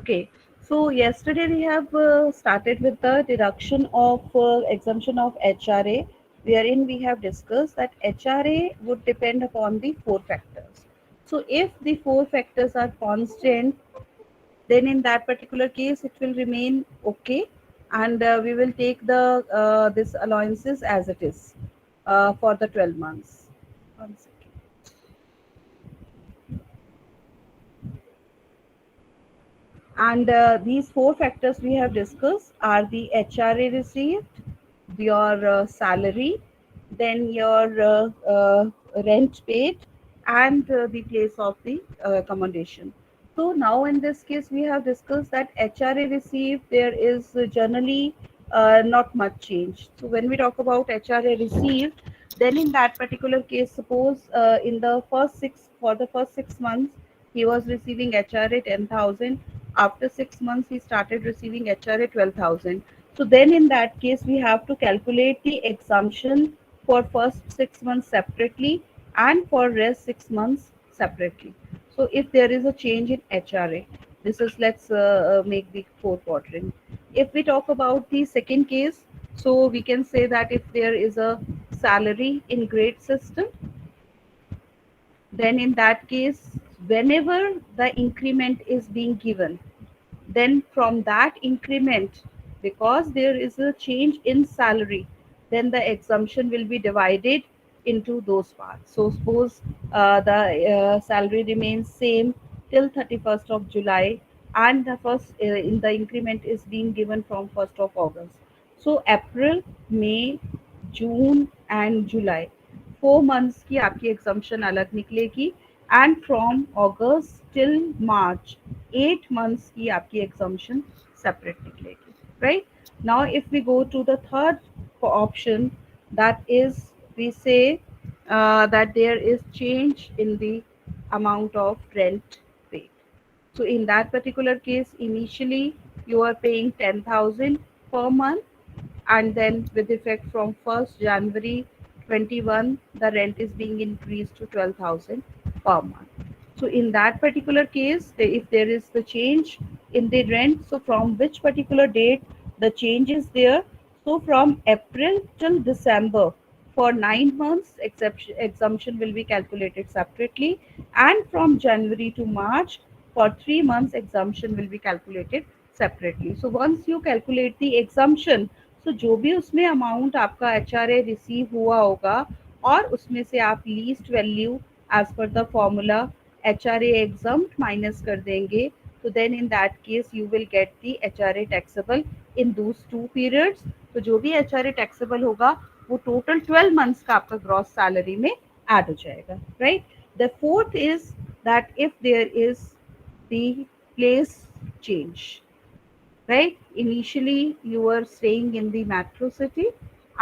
Okay, so yesterday we have started with the deduction of exemption of HRA, wherein we have discussed that HRA would depend upon the four factors. So if the four factors are constant, then in that particular case it will remain okay, and we will take the this allowances as it is for the 12 months. One second. And these four factors we have discussed are the HRA received, your salary, then your rent paid, and the place of the accommodation. So now in this case, we have discussed that HRA received, there is generally not much change. So when we talk about HRA received, then in that particular case, suppose in the first 6 months, he was receiving HRA 10,000. After 6 months, he started receiving HRA 12,000. So then in that case, we have to calculate the exemption for first 6 months separately and for rest 6 months separately. So if there is a change in HRA, this is let's make the fourth quadrant. If we talk about the second case, so we can say that if there is a salary in grade system, then in that case, whenever the increment is being given, then from that increment, because there is a change in salary, then the exemption will be divided into those parts. So suppose the salary remains same till 31st of July, and the first in the increment is being given from 1st of August. So April, May, June and July 4 months की आपकी exemption अलग निकलेगी and from August till March 8 months की आपकी exemption separate निकलेगी right now if we go to the third option that is we say that there is change in the amount of rent paid. So in that particular case, initially you are paying 10,000 per month, and then with effect from 1st January 21, the rent is being increased to 12,000 per month. So in that particular case, if there is the change in the rent, so from which particular date the change is there? So from April till December, for 9 months, exemption will be calculated separately, and from January to March, for 3 months, exemption will be calculated separately. So once you calculate the exemption, so जो भी उसमें amount आपका HRA receive हुआ होगा और उसमें से आप least value as per the formula HRA exempt minus कर देंगे, तो then in that case you will get the HRA taxable in those 2 periods. तो जो भी HRA टैक्सेबल होगा वो टोटल 12 मंथ्स का आपका ग्रॉस सैलरी में ऐड हो जाएगा right. The fourth is that if there is the place change, right? Initially, you were staying in the metro city,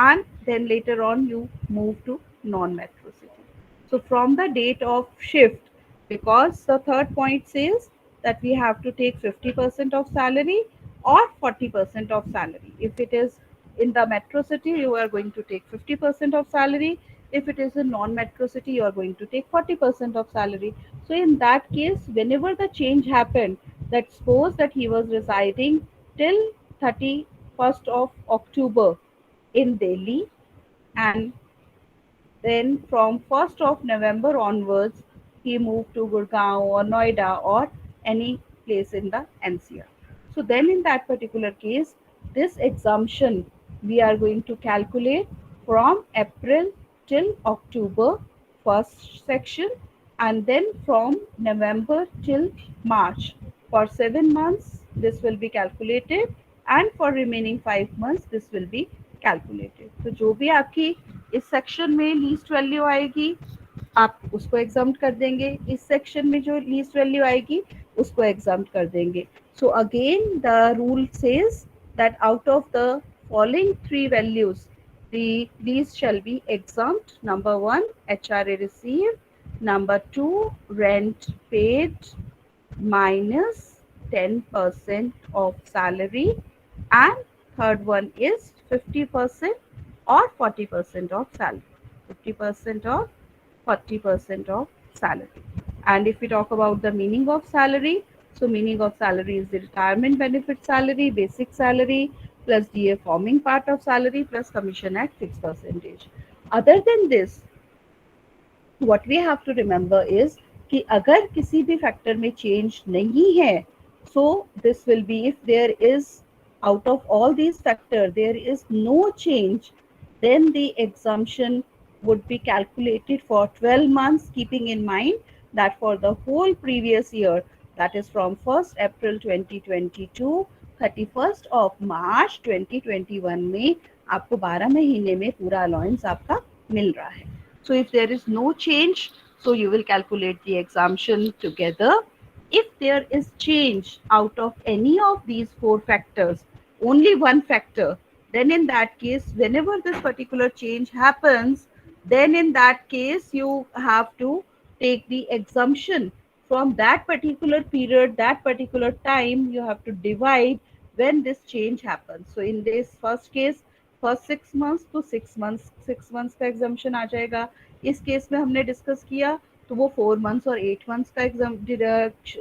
and then later on, you move to non metro city. So, from the date of shift, because the third point says that we have to take 50% of salary or 40% of salary. If it is in the metro city, you are going to take 50% of salary. If it is a non metro city, you are going to take 40% of salary. So, in that case, whenever the change happened, that suppose that he was residing till 31st of October in Delhi, and then from 1st of November onwards, he moved to Gurgaon or Noida or any place in the NCR. So then in that particular case, this exemption we are going to calculate from April till October first section, and then from November till March. For 7 months, this will be calculated, and for remaining 5 months, this will be calculated. तो जो भी आपकी इस section में least value आएगी आप उसको exempt कर देंगे, इस सेक्शन में जो लीस्ट वैल्यू आएगी उसको एग्जाम्प्ट कर देंगे. So again the rule says that out of the following three values the least shall be exempt. Number one, HRA received. Number two, rent paid minus 10% of salary, and third one is 50% or 40% of salary. 50% or 40% of salary. And if we talk about the meaning of salary, So meaning of salary is the retirement benefit salary, basic salary plus DA forming part of salary plus commission at fixed percentage. Other than this, what we have to remember is कि अगर किसी भी factor में change नहीं है, so this will be if there is out of all these factors there is no change, then the exemption would be calculated for 12 months, keeping in mind that for the whole previous year, that is from 1st April 2022 31st of March 2021 में आपको 12 महीने में पूरा allowance आपका मिल रहा है. So if there is no change, so you will calculate the exemption together. If there is change out of any of these four factors, only one factor, then in that case, whenever this particular change happens, then in that case, you have to take the exemption from that particular period, that particular time, you have to divide when this change happens. So in this first case, first 6 months तो 6 months का exemption आ जाएगा. इस case में हमने discuss किया तो वो 4 months और 8 मंथ्स का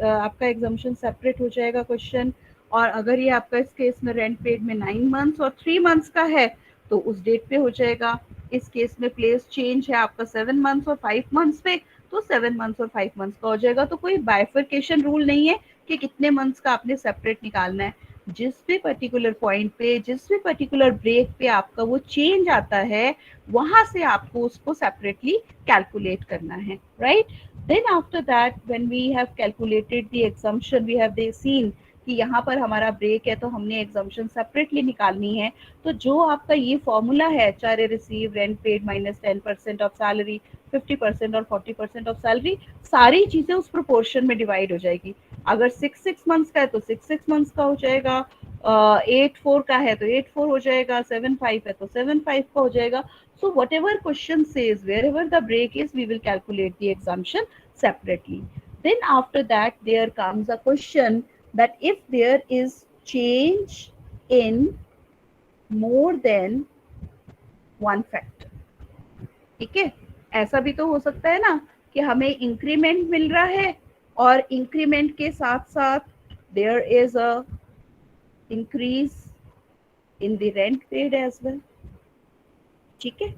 आपका एग्जाम्शन सेपरेट हो जाएगा क्वेश्चन. और अगर ये आपका इस केस में रेंट पेड में 9 मंथ्स और 3 मंथ्स का है तो उस डेट पे हो जाएगा. इस केस में प्लेस चेंज है आपका 7 मंथ्स और 5 मंथ्स पे, तो 7 मंथ्स और 5 मंथ्स का हो जाएगा. तो कोई बाइफर्केशन रूल नहीं है कि कितने मंथ्स का आपने सेपरेट निकालना है. जिस भी पर्टिकुलर पॉइंट पे, जिस भी पर्टिकुलर ब्रेक पे आपका वो चेंज आता है, वहां से आपको उसको सेपरेटली कैलकुलेट करना है, right. Then after that when we have calculated the exemption, we have they seen कि यहाँ पर हमारा ब्रेक है तो हमने एग्जम्पशन सेपरेटली निकालनी है. तो जो आपका ये फॉर्मूला है HRA receive rent paid minus 10% of salary, 50% और 40% ऑफ सैलरी, सारी चीजें उस प्रोपोर्शन में डिवाइड हो जाएगी. अगर 6 मंथ्स का है तो 6 मंथ्स का हो जाएगा, 8 4 का है तो 8 4 हो जाएगा, 7 5 है तो 7 5 का हो जाएगा. So whatever question says, wherever the break is, we will calculate the exemption separately. Then after that, there comes a question that if there is change in more than one factor, ठीक है. ऐसा भी तो हो सकता है ना कि हमें इंक्रीमेंट मिल रहा है और इंक्रीमेंट के साथ साथ there is a increase in the rent paid as well, ठीक है.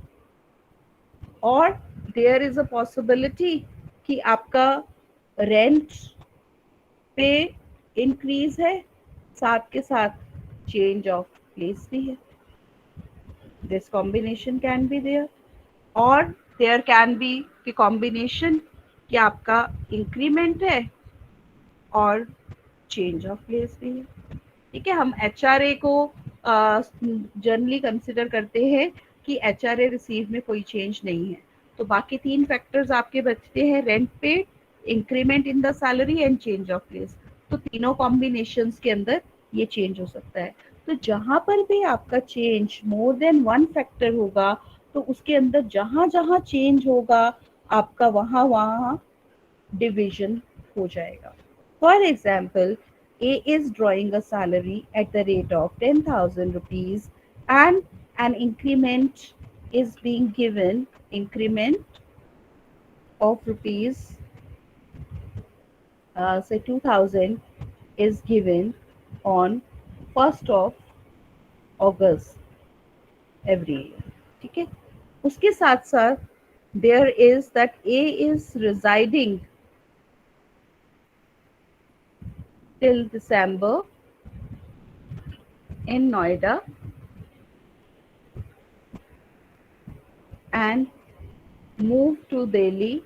और देयर इज अ पॉसिबिलिटी कि आपका रेंट पे इंक्रीज है, साथ के साथ चेंज ऑफ प्लेस भी है. This combination can be there. और देयर कैन बी कि कॉम्बिनेशन कि आपका इंक्रीमेंट है और चेंज ऑफ प्लेस भी है, ठीक है. हम एचआरए को जनरली कंसिडर करते हैं कि एचआरए रिसीव में कोई चेंज नहीं है, तो बाकी 3 फैक्टर्स आपके बचते हैं, rent paid, increment in the salary and change of place. तो तीनों कॉम्बिनेशंस के अंदर ये चेंज हो सकता है. तो जहां पर भी आपका change more than one factor होगा तो उसके अंदर जहां जहां चेंज होगा आपका वहां वहां डिवीजन हो जाएगा. For example, A is drawing a salary at the rate of 10,000 rupees and an increment is being given, increment of rupees say 2,000 is given on 1st of August every year, ठीक है. उसके साथ साथ there is that A is residing till December in Noida and moved to Delhi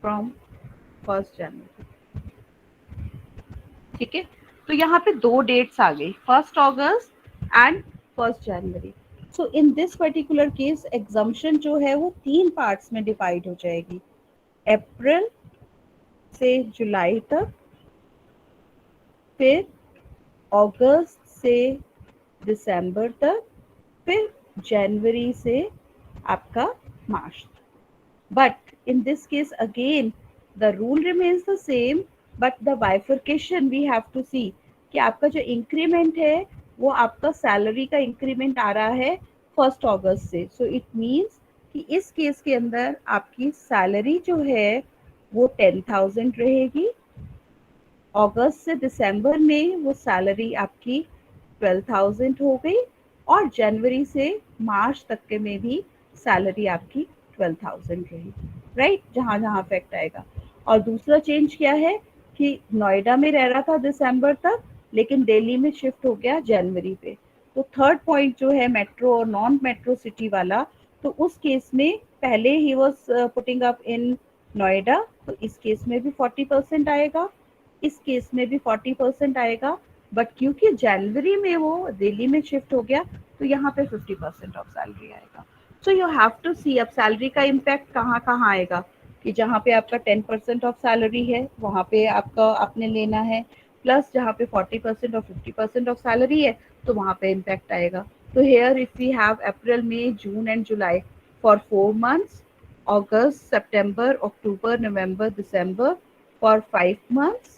from 1st January, ठीक है. तो यहाँ पे 2 डेट्स आ गई, 1st August and 1st January. So in this particular case exemption जो है वो 3 पार्ट्स में डिवाइड हो जाएगी, अप्रैल से जुलाई तक, फिर अगस्त से दिसंबर तक, फिर जनवरी से आपका March. But in this case again the rule remains the same, but the bifurcation we have to see कि आपका जो इंक्रीमेंट है वो आपका सैलरी का इंक्रीमेंट आ रहा है 1st अगस्त से. सो इट मीन्स कि इस केस के अंदर आपकी सैलरी जो है वो 10,000 रहेगी। अगस्त से दिसंबर में वो सैलरी आपकी 12,000 हो गई, और जनवरी से मार्च तक के में भी सैलरी आपकी 12,000 रही। राइट, जहाँ जहाँ इफेक्ट आएगा। और दूसरा चेंज क्या है कि नोएडा में रह रहा था दिसंबर तक, लेकिन दिल्ली में शिफ्ट हो गया जनवरी पे। तो थर्ड पॉइंट जो है मेट्रो और नॉन मेट्रो सिटी वाला, तो उस केस में पहले he was putting up in Noida, तो इस केस में भी 40% आएगा, इस केस में भी 40% आएगा। बट क्योंकि जनवरी में वो दिल्ली में शिफ्ट हो गया, तो यहाँ पे 50% ऑफ सैलरी आएगा। सो यू हैव टू सी अब सैलरी का इम्पैक्ट कहाँ कहाँ आएगा, कि जहाँ पे आपका 10% ऑफ सैलरी है वहाँ पे आपका आपने लेना है, प्लस जहाँ पे 40% और 50% ऑफ सैलरी है तो वहाँ पे इम्पैक्ट आएगा। तो here if we have April May June and July for 4 months, August, September, October, November, December for 5 months,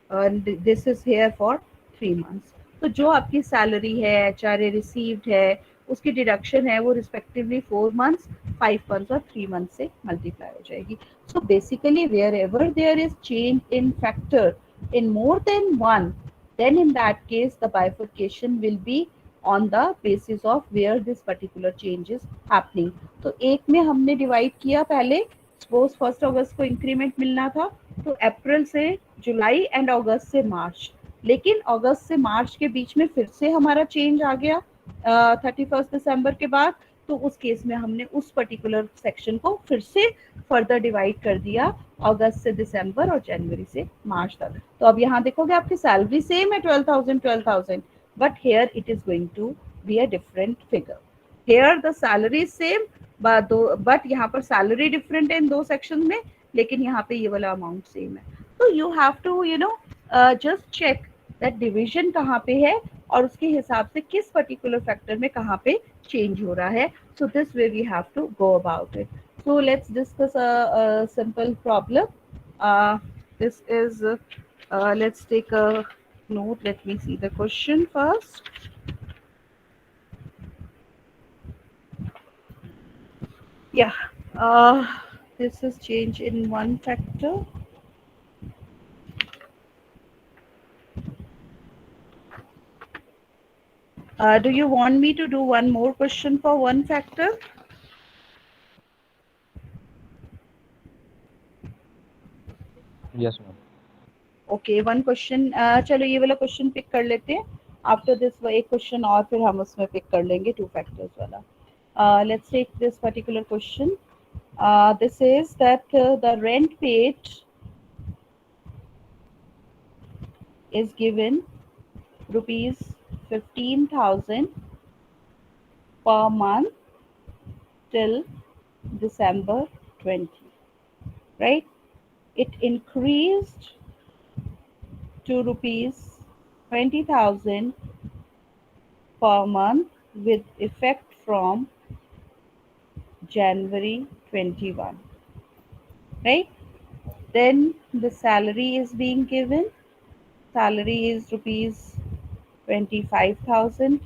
and this is here for 3 months. तो जो आपकी सैलरी है, एचआरए रिसीव्ड है, उसकी डिडक्शन है वो रिस्पेक्टिवली 4 मंथ्स, 5 मंथ्स और 3 month से मल्टीप्लाई हो जाएगी। So basically wherever there is change in factor in more than one, then in that case the bifurcation will be on the basis of where this particular change is happening. तो एक में हमने divide किया पहले, suppose 1 अगस्त को increment मिलना था, तो अप्रैल से जुलाई एंड अगस्त से मार्च, लेकिन अगस्त से मार्च के बीच में फिर से हमारा चेंज आ गया 31 दिसंबर के बाद, तो उस केस में हमने उस पर्टिकुलर सेक्शन को फिर से फर्दर डिवाइड कर दिया अगस्त से दिसंबर और जनवरी से मार्च तक। तो अब यहाँ देखोगे आपकी सैलरी सेम है 12,000, but here it is going to be a different figure. Here the salary same, but यहाँ पर सैलरी डिफरेंट है इन दो सेक्शन में, लेकिन यहाँ पे ये वाला अमाउंट सेम है। तो you have to just check that division कहाँ पे है और उसके हिसाब से किस पर्टिकुलर फैक्टर में कहाँ पे चेंज हो रहा है। So this way we have to go about it. So let's discuss a simple problem. This is, let's take a note. Let me see the question first. Yeah, this is change in one factor. Do you want me to do one more question for one factor? Yes, ma'am. Okay, one question. चलो ये वाला question pick कर लेते हैं। After this एक question और फिर हम उसमें पिक कर लेंगे टू फैक्टर्स वाला। Let's take this particular question. This is that the rent paid is given rupees 15,000 per month till December 20, right? It increased to rupees 20,000 per month with effect from January 21, right? Then the salary is being given. Salary is rupees 25,000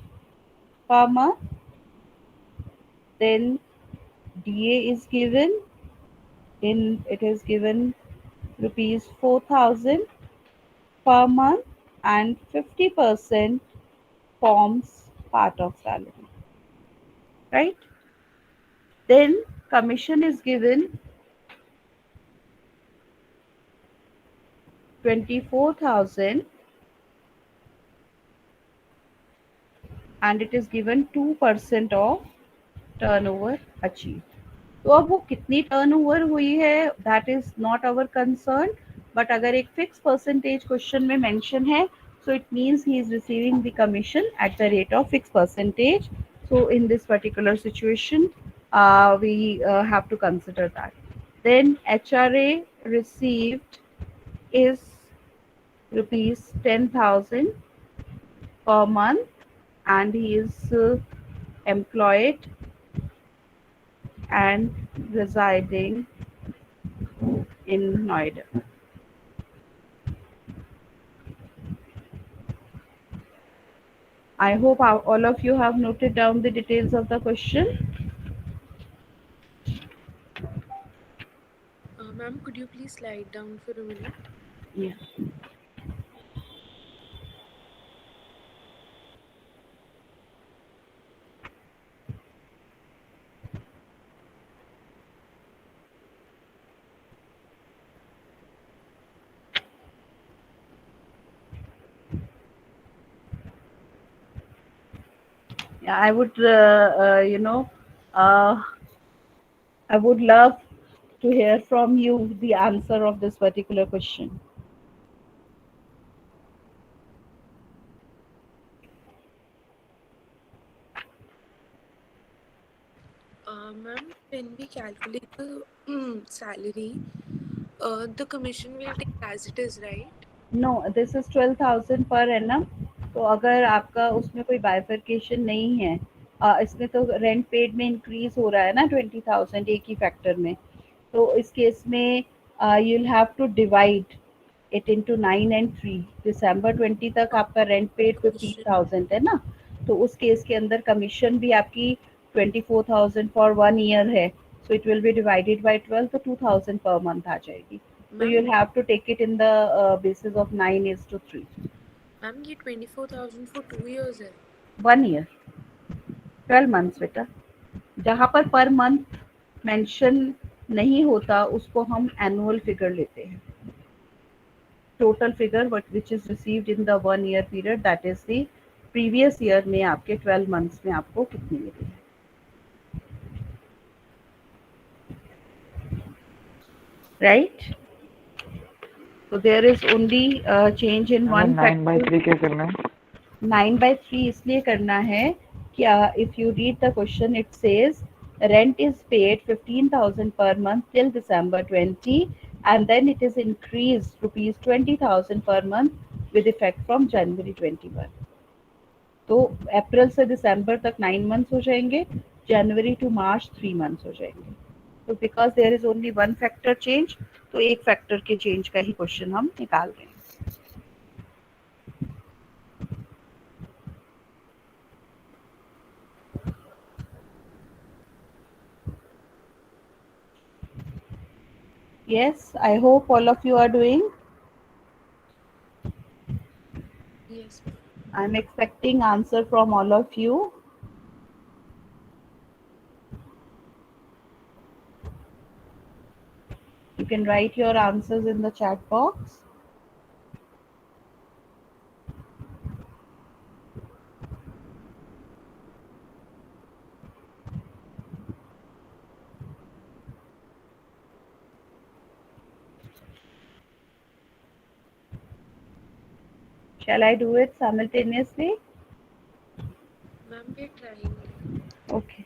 per month. Then DA is given, in it is given rupees 4,000 per month, and 50% forms part of salary, right? Then commission is given 24,000, and it is given 2% of turnover achieved. तो अब वो कितनी turnover हुई है that is not our concern, but अगर एक fix percentage question में mention है, so it means he is receiving the commission at the rate of fix percentage. So in this particular situation we have to consider that. Then HRA received is rupees 10,000 per month, and he is employed and residing in Noida. I hope all of you have noted down the details of the question. Ma'am, could you please slide down for a minute? Yeah. Yeah, I would, uh, I would love to hear from you the answer of this particular question. Ma'am, when we calculate the salary, the commission will take as it is, right? No, this is 12,000 per annum. तो अगर आपका उसमें कोई bifurcation नहीं है, इसमें तो rent paid में इंक्रीज हो रहा है ना 20,000 एक ही फैक्टर में। तो इस केस में you will have to divide it into 9 and 3। दिसंबर 20 तक Uh, आपका रेंट पेड Question. 15,000 है ना। तो उस केस के अंदर कमीशन भी आपकी 24,000 फॉर 1 ईयर है। So it will be divided by 12, तो 2,000 पर मंथ आ जाएगी। So Ma'am, you'll have to take it in the basis of 9:3, ma'am ये 24,000 for 2 years है। 1 ईयर, 12 months बेटा। जहाँ पर मंथ मेंशन नहीं होता उसको हम एनुअल फिगर लेते हैं। Total figure what which is received in the 1 year period, that is the previous year में आपके 12 मंथ्स में आपको कितनी मिली है, right. So there is only change in हमें one 9/3 factor। क्या करना है? 9/3 इसलिए करना है कि if you read the question it says rent is paid 15,000 per month till December 20, and then it is increased rupees 20,000 per month with effect from January 21। तो अप्रैल से दिसंबर तक 9 मंथ्स हो जाएंगे, जनवरी टू मार्च 3 मंथ्स हो जाएंगे। तो because there is only one factor change, तो एक फैक्टर के चेंज का ही क्वेश्चन हम निकाल रहे हैं। Yes, I hope all of you are doing. Yes, ma'am. I'm expecting answer from all of you. You can write your answers in the chat box. Shall I do it simultaneously? Ma'am, we're trying. Okay.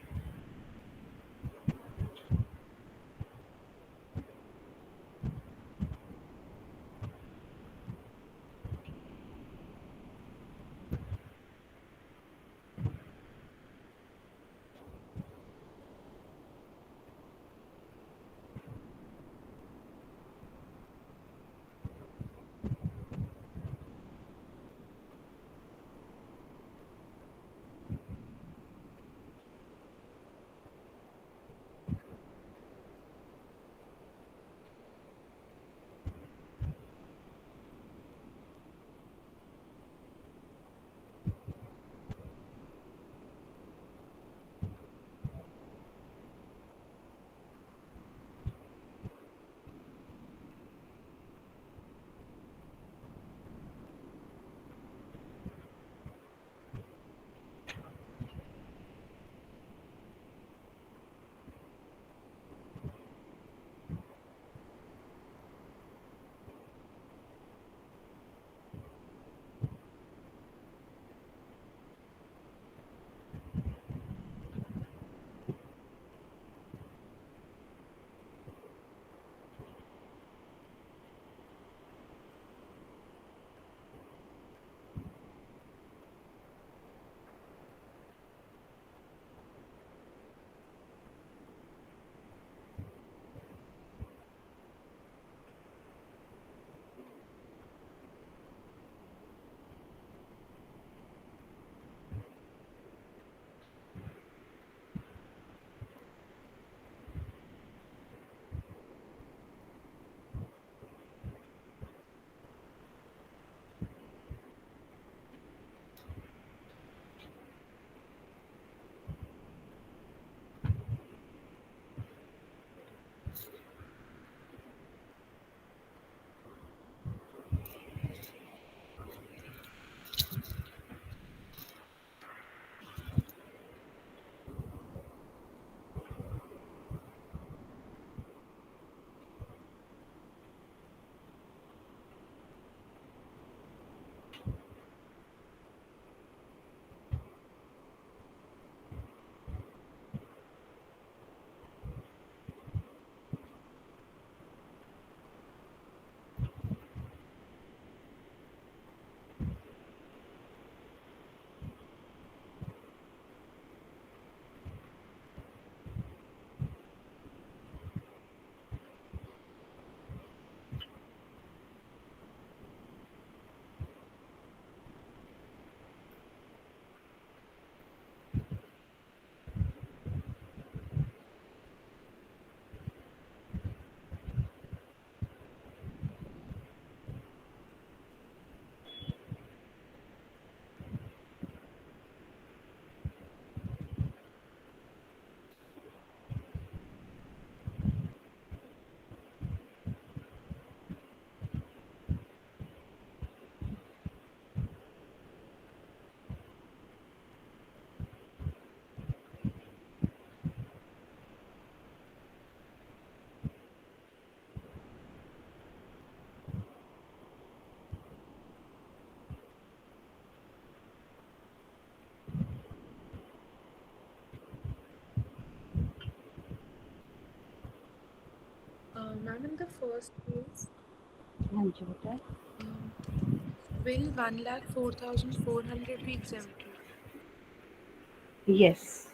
Ma'am, in the first case, हाँ जी बेटा. um, will 1,04,400 be exempted? Yes.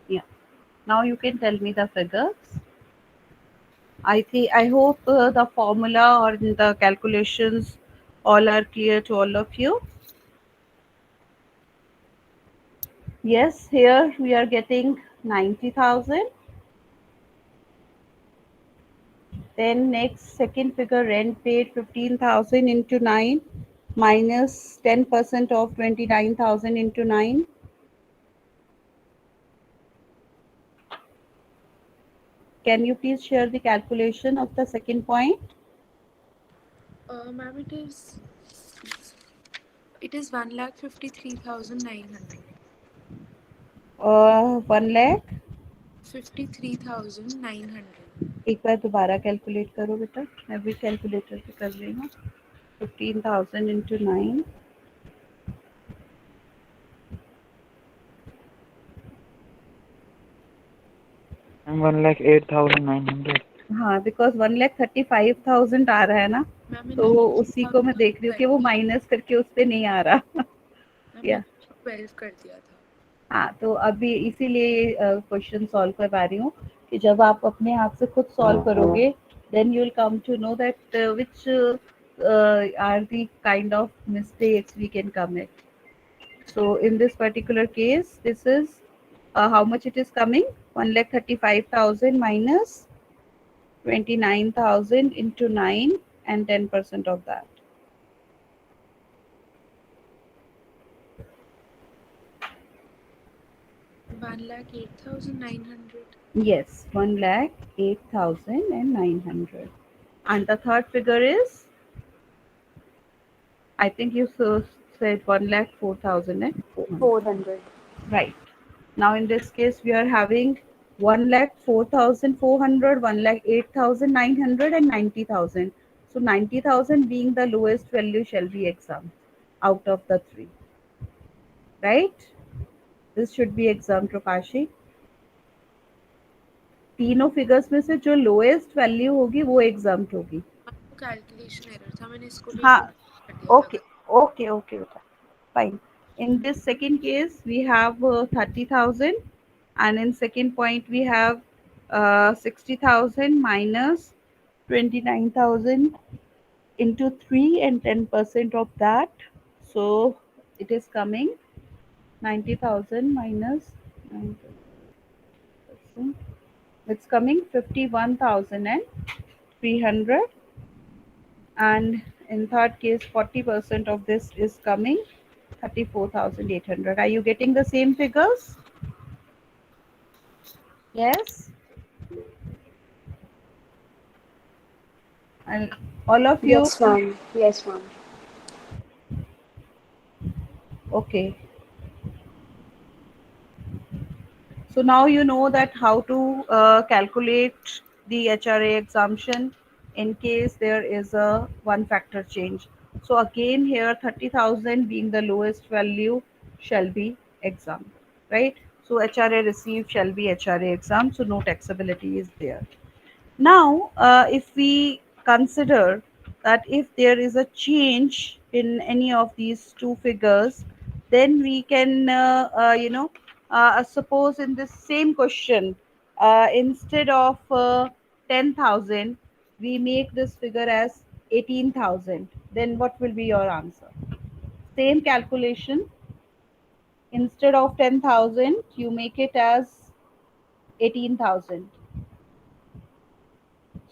Yeah. Now you can tell me the figures. I hope the formula or the calculations all are clear to all of you. Yes, here we are getting 90,000. Then next second figure, rent paid 15,000 into 9 minus 10% of 29,000 into 9. Can you please share the calculation of the second point? Ma'am, it is 1,53,900. 1 lakh. 53,900. एक बार दोबारा calculate करो बेटा, मैं भी calculator पे कर रही हूँ. 15,000 into 9. And 1,08,900. हाँ, बिकॉज 1,35,000 आ रहा है ना, Ma'am, in तो the उसी को मैं देख रही हूँ कि वो माइनस करके उस पे नहीं आ रहा. मैम या 12 कर दिया था. हाँ, तो अभी इसीलिए क्वेश्चन सॉल्व करवा रही हूँ कि जब आप अपने आप से खुद सॉल्व करोगे, then you will come to know that which are the kind of mistakes we can commit. So in this particular case, this is how much it is coming? 1,35,000 minus 29,000 into 9 and 10% of that. 1,08,900. Yes, 1,08,900. And the third figure is, I think you said 1,04,000. Eh? 400. Right. Now in this case, we are having 1,04,400, 1,08,900 and 90,000. So 90,000 being the lowest value shall be exempt out of the three. Right? This should be exempt, Rupashi. तीनों figures में से जो lowest value होगी वो exempt होगी. आपको calculation error था, मैंने इसको भी हाँ, कर दिया था. okay, okay, okay, okay. Fine. In this second case, we have 30,000, and in second point we have 60,000 minus 29,000 into 3 and 10% of that. So it is coming 90,000 minus 9%. It's coming 51,300, and in third case 40% of this is coming 34,800. Are you getting the same figures? Yes. And all of you? Yes, ma'am. Yes, ma'am. Okay. So now you know that how to calculate the HRA exemption in case there is a one factor change. So again here 30,000 being the lowest value shall be exempt, right? So HRA received shall be HRA exempt, so no taxability is there. Now, if we consider that if there is a change in any of these two figures, then we can, suppose in this same question, instead of 10,000, we make this figure as 18,000. Then what will be your answer? Same calculation. Instead of 10,000, you make it as 18,000.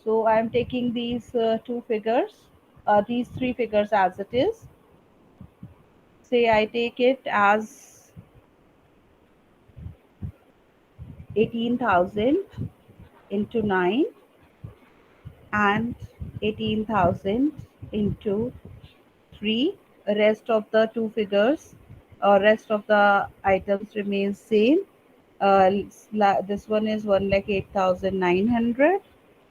So I am taking these two figures, these three figures as it is. Say I take it as 18,000 into 9 and 18,000 into 3. Rest of the two figures Rest of the items remains same. This one is 1,08,900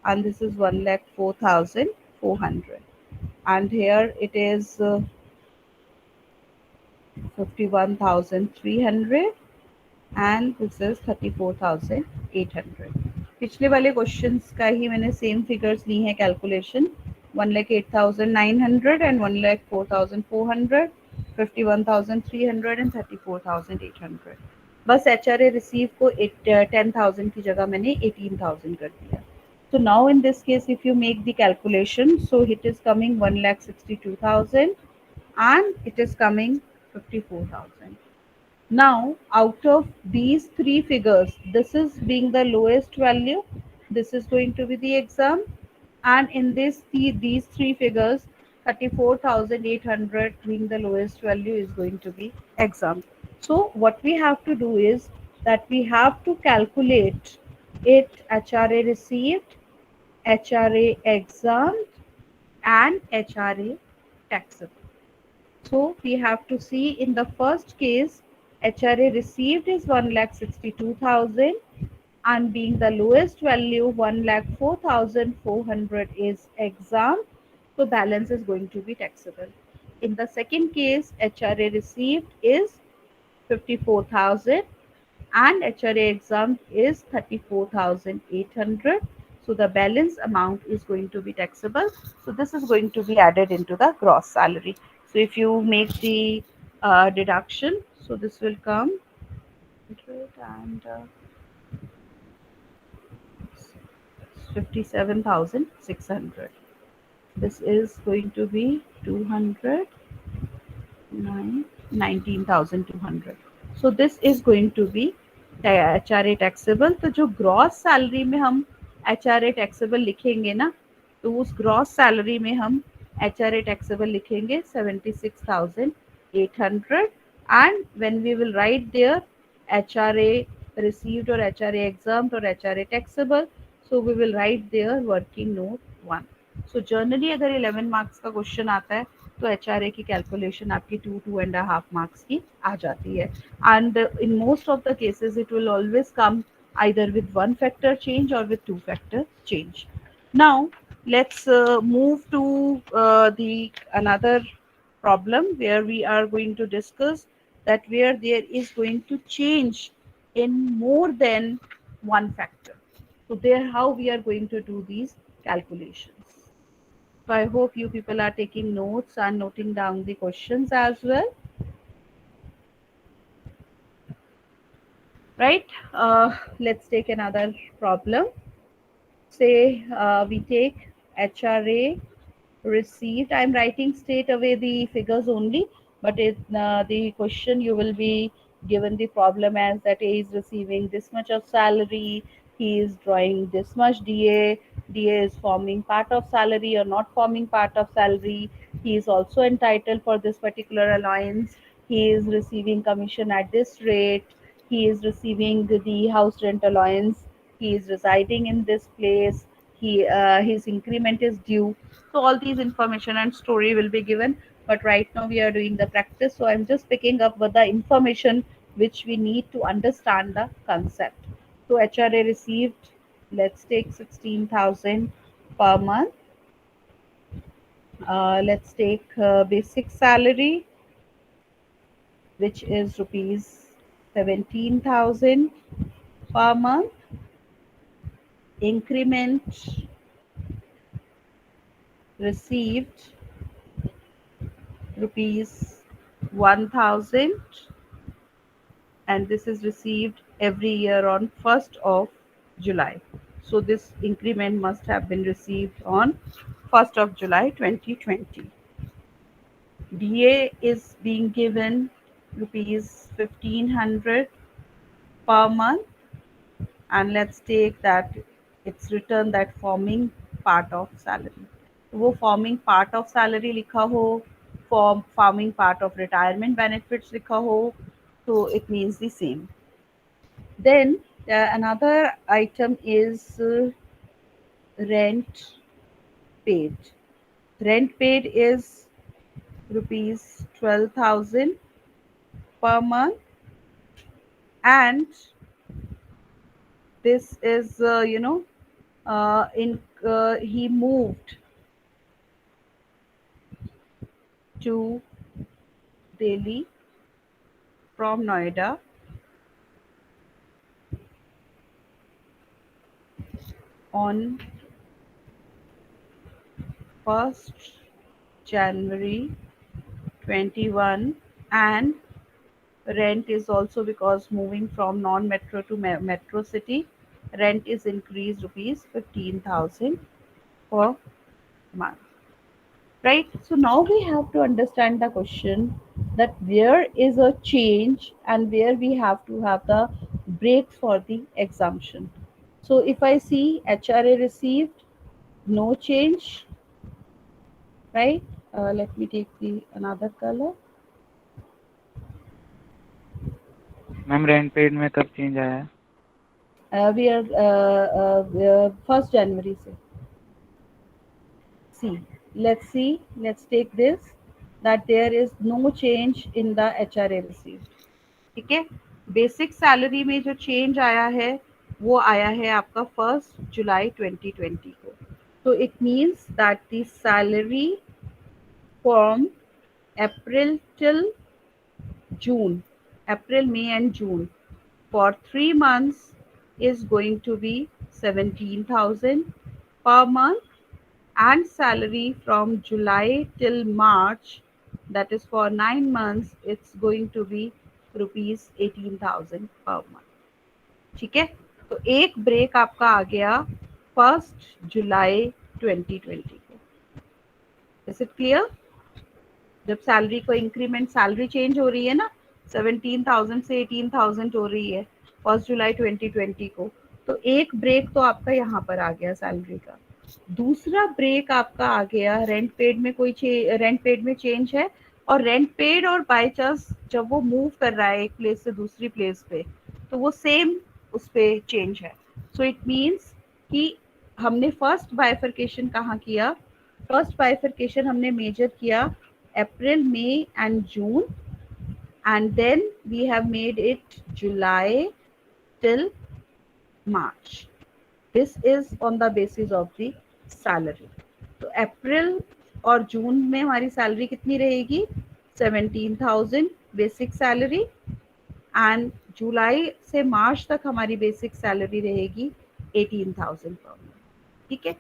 and this is 1,04,400 and here it is 51,300 and this is 34,800. पिछले वाले questions का ही मैंने same figures ली हैं calculation 1,08,900 and 1,04,400, 51,300 and 34,800. बस HRA receive को 10,000 की जगह मैंने 18,000 कर दिया. So now in this case if you make the calculation, so it is coming 1,62,000 and it is coming 54,000. Now, out of these three figures, this is being the lowest value, this is going to be the exam, and in these three figures, 34,800 being the lowest value is going to be exam. So, what we have to do is that we have to calculate it HRA received, HRA exam, and HRA taxable. So we have to see in the first case, HRA received is 1,62,000 and being the lowest value 1,04,400 is exam. So balance is going to be taxable. In the second case, HRA received is 54,000 and HRA exempt is 34,800. So the balance amount is going to be taxable. So this is going to be added into the gross salary. So if you make the deduction, so this will come and 57,600. This is going to be 200 19,200. So this is going to be HRA taxable. तो जो gross salary में हम HRA taxable लिखेंगे ना, तो उस gross salary में हम HRA taxable लिखेंगे 76,800 and when we will write there HRA received or HRA exempt or HRA taxable, so we will write there working note 1. So generally अगर 11 मार्क्स का क्वेश्चन आता है तो HRA की कैलकुलेशन आपकी 2.5 मार्क्स की आ जाती है and in most of the cases it will always come either with one factor change or with two factor change. Now let's move to the another problem where we are going to discuss that where there is going to change in more than one factor. So there how we are going to do these calculations. So I hope you people are taking notes and noting down the questions as well. Right? Let's take another problem. Say we take HRA received. I'm writing straight away the figures only, but the question you will be given the problem as that A is receiving this much of salary, he is drawing this much DA is forming part of salary or not forming part of salary, he is also entitled for this particular allowance, he is receiving commission at this rate, he is receiving the house rent allowance, he is residing in this place, his increment is due. So all these information and story will be given, but right now we are doing the practice, so I'm just picking up with the information which we need to understand the concept. So HRA received, let's take 16,000 per month. Let's take basic salary, which is rupees 17,000 per month. Increment received rupees 1,000 and this is received every year on 1st of July. So this increment must have been received on 1st of July 2020. DA is being given rupees 1,500 per month and let's take that it's written that forming part of salary. वो forming part of salary लिखा हो, forming part of retirement benefits लिखा हो, so it means the same. Then another item is rent paid. Rent paid is rupees 12,000 per month, and this is in he moved to Delhi from Noida on 1st January 21, and rent is also, because moving from non-metro to metro city, rent is increased rupees 15,000 per month. Right? So now we have to understand the question, that where is a change and where we have to have the breaks for the exemption. So if I see HRA received, no change, right? Let me take the another color. Ma'am rent paid में कब change आया है? We are 1st January से. See, let's take this, that there is no change in the HRA received. ठीक है, basic salary में जो change आया है वो आया है आपका 1st जुलाई 2020 को. तो it means that the salary from April till June, April, May and June, for 3 months is going to be 17,000 per month, and salary from July till March, that is for 9 months, it's going to be rupees 18,000 per month. ठीक है, तो एक break आपका आ गया 1st जुलाई 2020 को. Is it clear? जब salary को increment, salary change हो रही है ना, 17,000 से 18,000 हो रही है 1st जुलाई 2020 को, तो एक ब्रेक तो आपका यहाँ पर आ गया सैलरी का. दूसरा ब्रेक आपका आ गया रेंट पेड में, कोई रेंट पेड में चेंज है, और रेंट पेड और बाय चांस जब वो मूव कर रहा है एक प्लेस से दूसरी प्लेस पे, तो वो सेम उस पे चेंज है. सो इट मीन्स कि हमने फर्स्ट बाइफर्केशन कहाँ किया? फर्स्ट बाइफर्केशन हमने मेजर किया April, May and June, and then we have made it July till March. This is on the basis of the salary. तो अप्रैल और जून में हमारी सैलरी कितनी रहेगी? 17,000 बेसिक सैलरी, एंड जुलाई से मार्च तक हमारी बेसिक सैलरी रहेगी 18,000 पर मंथ. ठीक है,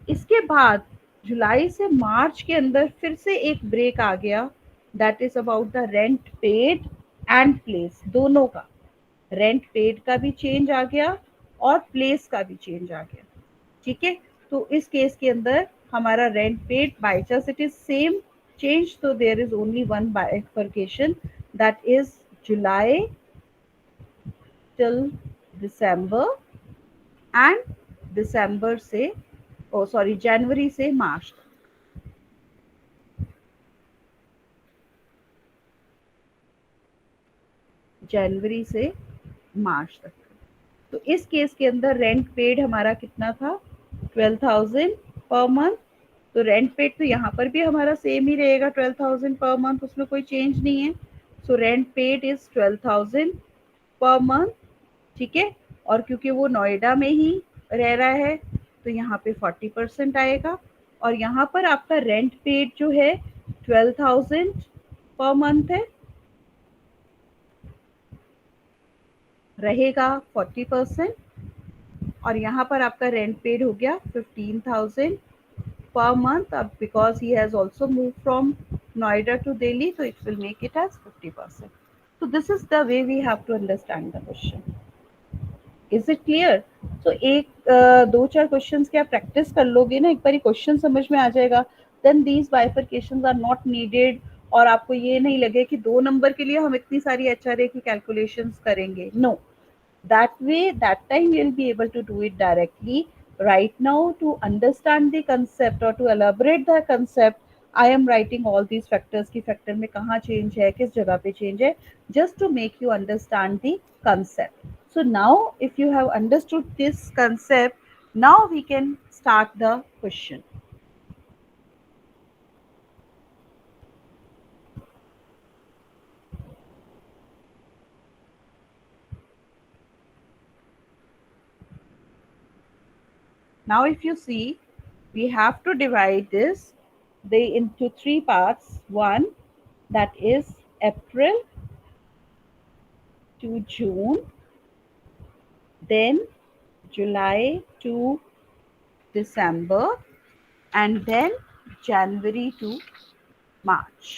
इसके बाद जुलाई से मार्च के अंदर फिर से एक ब्रेक आ गया, that is about the rent paid and place. दोनों का, रेंट पेड का भी चेंज आ गया और प्लेस का भी चेंज आ गया. ठीक है, तो इस केस के अंदर हमारा rent paid by chance it is same change, तो there is only one bifurcation, that is July till December, and December से जनवरी से मार्च. जनवरी से मार्च तक. तो इस केस के अंदर रेंट पेड हमारा कितना था? 12,000 पर मंथ. तो रेंट पेड तो यहाँ पर भी हमारा सेम ही रहेगा, 12,000 पर मंथ, उसमें कोई चेंज नहीं है. So rent paid is 12,000 per month. ठीक है, और क्योंकि वो नोएडा में ही रह रहा है तो यहाँ पे 40% आएगा, और यहाँ पर आपका रेंट पेड जो है 12,000 पर मंथ है, रहेगा 40%, और यहाँ पर आपका रेंट पेड हो गया 15,000 per month. Because he has also moved from Noida to Delhi, so it will make it as 50%. So this is the way we have to understand the question. Is it clear? So एक दो चार questions की आप practice कर लोगे ना, एक बार question समझ में आ जाएगा, then these bifurcations are not needed, और आपको ये नहीं लगे कि 2 नंबर के लिए हम इतनी सारी HRA की कैलकुलेशंस करेंगे. No, that way, that time you'll be able to do it directly. Right now, to understand the concept or to elaborate the concept, I am writing all these factors कि factor में कहाँ change है, किस जगह पे change है, just to make you understand the concept. So now if you have understood this concept, now we can start the question. Now if you see, we have to divide this into three parts. One, that is April to June, then July to December, and then January to March.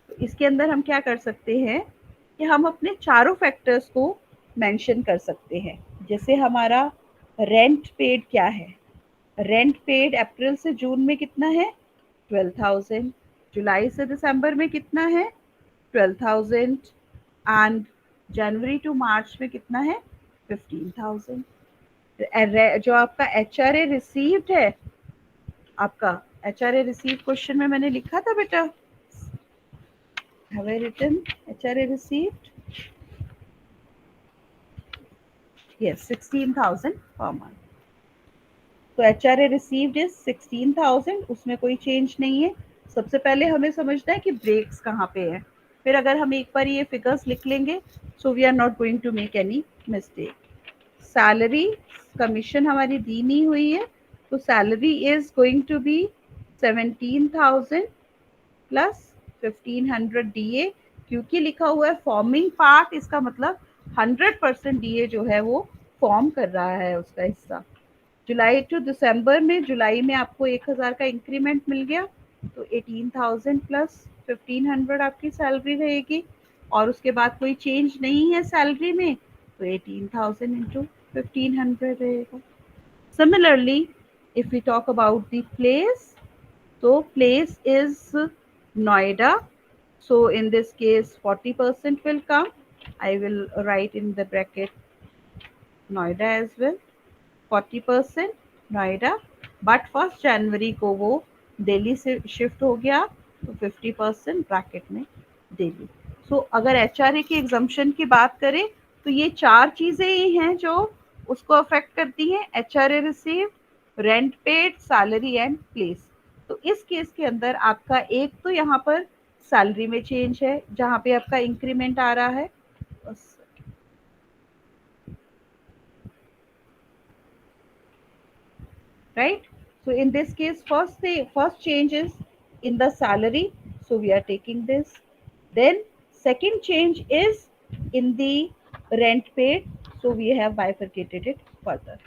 तो इसके अंदर हम क्या कर सकते हैं कि हम अपने चारों फैक्टर्स को मेंशन कर सकते हैं. जैसे हमारा रेंट पेड क्या है, रेंट पेड अप्रैल से जून में कितना है 12,000, जुलाई से दिसंबर में कितना है 12,000, एंड जनवरी टू मार्च में कितना है 15,000. जो आपका HRA रिसीव्ड है, आपका HRA रिसीव्ड क्वेश्चन में मैंने लिखा था बेटा, have I written HRA received? Yes, 16,000 per month. तो HRA received is 16,000, उसमें कोई चेंज नहीं है. सबसे पहले हमें समझना है कि ब्रेक्स कहाँ पे है, फिर अगर हम एक बार ये फिगर्स लिख लेंगे, so we are not going to make any mistake. Salary commission हमारी दी नहीं हुई है, तो salary is going to be 17,000 plus 1,500 DA, क्योंकि लिखा हुआ है फॉर्मिंग पार्ट, इसका मतलब 100% DA जो है वो फॉर्म कर रहा है उसका हिस्सा. जुलाई टू दिसंबर में, जुलाई में आपको 1,000 का इंक्रीमेंट मिल गया, तो 18,000 प्लस 1,500 आपकी सैलरी रहेगी, और उसके बाद कोई चेंज नहीं है सैलरी में, तो 18,000 इंटू 1,500 रहेगा. Similarly if we talk about the place, तो place is Noida. So in this case 40% will come. I will write in the bracket Noida as well. 40% Noida, but 1st January को वो दिल्ली से shift हो गया, तो 50% bracket में दिल्ली. सो अगर HRA की एग्जम्पशन की बात करें, तो ये चार चीज़ें ही हैं जो उसको अफेक्ट करती हैं, HRA receive, rent paid, salary and place. तो इस केस के अंदर आपका एक तो यहाँ पर सैलरी में चेंज है, जहाँ पे आपका इंक्रीमेंट आ रहा है, right? So in this case, first change is in the salary, so we are taking this. Then second change is in the rent paid, so we have bifurcated it further.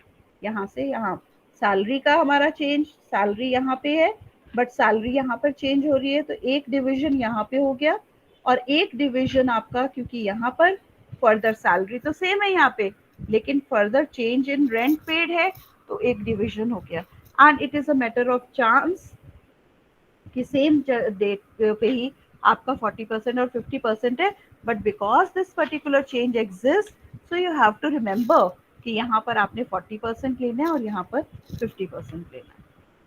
यहाँ से यहाँ salary का हमारा change, salary यहाँ पे है but salary यहाँ पर चेंज हो रही है, तो एक डिवीजन यहाँ पे हो गया, और एक डिवीजन आपका, क्योंकि यहाँ पर फर्दर सैलरी तो सेम है यहाँ पे, लेकिन further change in rent paid है, तो एक डिवीजन हो गया. And it is a matter of chance कि सेम डेट पे ही आपका 40% और 50% है, but because this particular change exist, so you have to remember कि यहाँ पर आपने 40% लेना है और यहाँ पर 50% लेना है.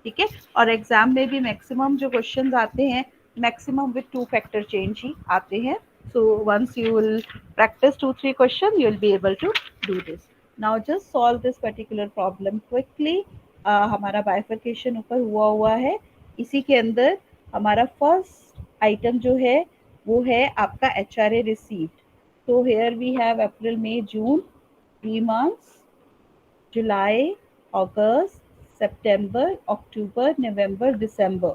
ठीक है, और एग्जाम में भी मैक्सिमम जो क्वेश्चंस आते हैं, मैक्सिमम विद 2 फैक्टर चेंज ही आते हैं. So once you will practice 2-3 question, you will be able to do this. Now just solve this particular problem quickly. हमारा बाइफर्केशन ऊपर हुआ है, इसी के अंदर हमारा फर्स्ट आइटम जो है वो है आपका HRA रिसीव्ड. तो here we have April, May, June, 3 months, July, August, September, October, November, December.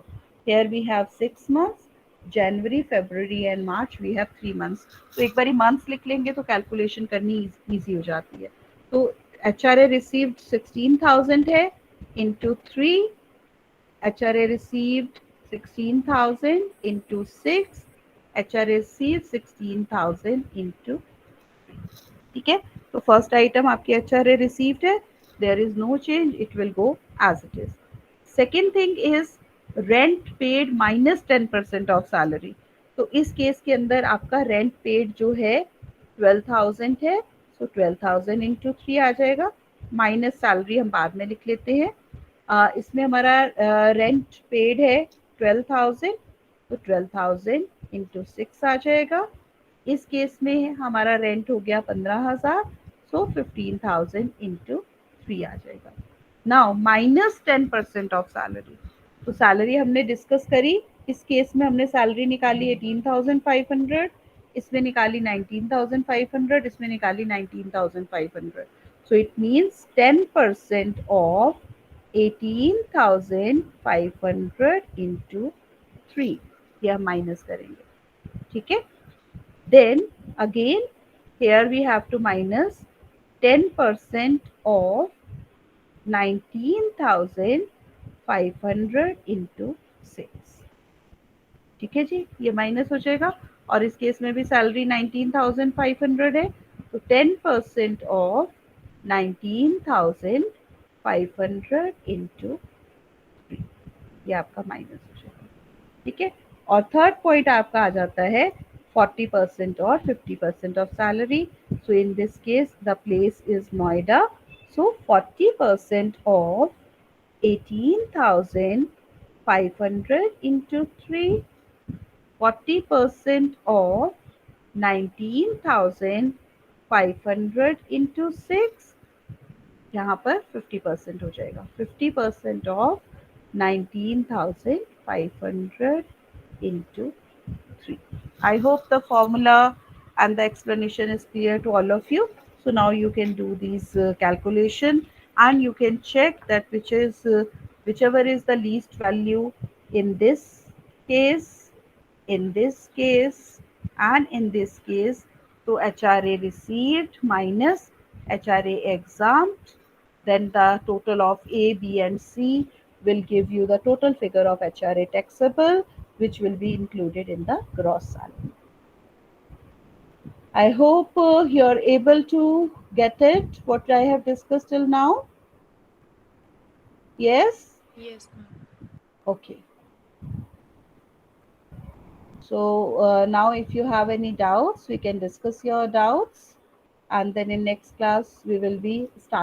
Here we have 6 months. January, February and March we have 3 months. तो एक बारी months लिख लेंगे तो कैलकुलेशन करनी easy हो जाती है. तो HRA received 16,000 है into 3. HRA received 16,000 into 6. HRA received 16,000 into 3. ठीक है, तो फर्स्ट आइटम आपकी HRA received है, there is no change, it will go as it is. Second thing is rent paid minus 10% of salary. तो इस case के अंदर आपका रेंट पेड जो है 12,000 है, सो 12,000 into 3 आ जाएगा, माइनस सैलरी हम बाद में लिख लेते हैं. इसमें हमारा रेंट पेड है 12,000, तो 12,000 into 6 आ जाएगा. इस केस में हमारा रेंट हो गया 15,000, सो 15,000 into 3 आ जाएगा. Now minus 10% of salary. तो सैलरी हमने डिस्कस करी, इस केस में हमने सैलरी निकाली 18,500, इसमें निकाली 19,500, इसमें निकाली 19,500. So it means 10% of 18,500 into 3. या माइनस करेंगे, ठीक है. Then again here we have to minus 10% of 19,500 into 6. ठीक है जी, ये माइनस हो जाएगा. और इस केस में भी सैलरी 19,500 है, तो 10% ऑफ 19,500 इंटू 3, ये आपका माइनस हो जाएगा. ठीक है. और थर्ड पॉइंट आपका आ जाता है 40% और 50% of salary. So in this case the place is Noida. So 40% of 18,500 into 3, 40% of 19,500 into 6, यहाँ पर 50% हो जाएगा. 50% of 19,500 into 3. I hope the formula and the explanation is clear to all of you. So now you can do these calculation, and you can check that whichever is the least value in this case, in this case, and in this case. So HRA received minus HRA exempt, then the total of A, B and C will give you the total figure of HRA taxable, which will be included in the gross salary. I hope you're able to get it, what I have discussed till now. Yes? Yes, ma'am. Okay. So now if you have any doubts, we can discuss your doubts, and then in next class we will be starting